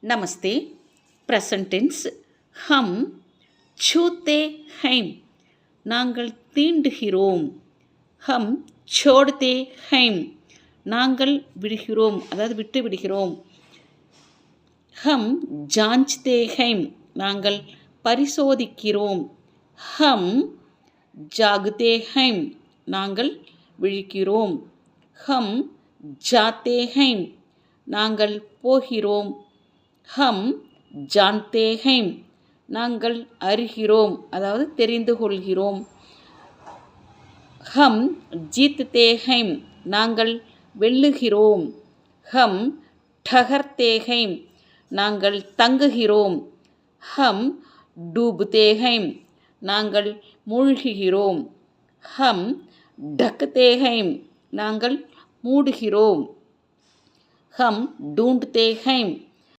நமஸ்தே. Present tense. ஹம் छूते हैं, நாங்கள் தீண்டுகிறோம். ஹம் छोड़ते हैं, நாங்கள் விடுகிறோம், அதாவது விட்டு விடுகிறோம். ஹம் जांचते हैं, நாங்கள் பரிசோதிக்கிறோம். ஹம் जागते हैं, நாங்கள் விழிக்கிறோம். ஹம் जाते हैं, நாங்கள் போகிறோம். ஹம் जानते हैं, நாங்கள் அறிகிறோம், அதாவது தெரிந்து கொள்கிறோம். ஹம் ஜீத்தே हैं, நாங்கள் வெல்லுகிறோம். ஹம் ठहरते हैं, நாங்கள் தங்குகிறோம். ஹம் डूबते हैं, நாங்கள் மூழ்குகிறோம். ஹம் ढकते हैं, நாங்கள் மூடுகிறோம். ஹம் ढूंढते हैं,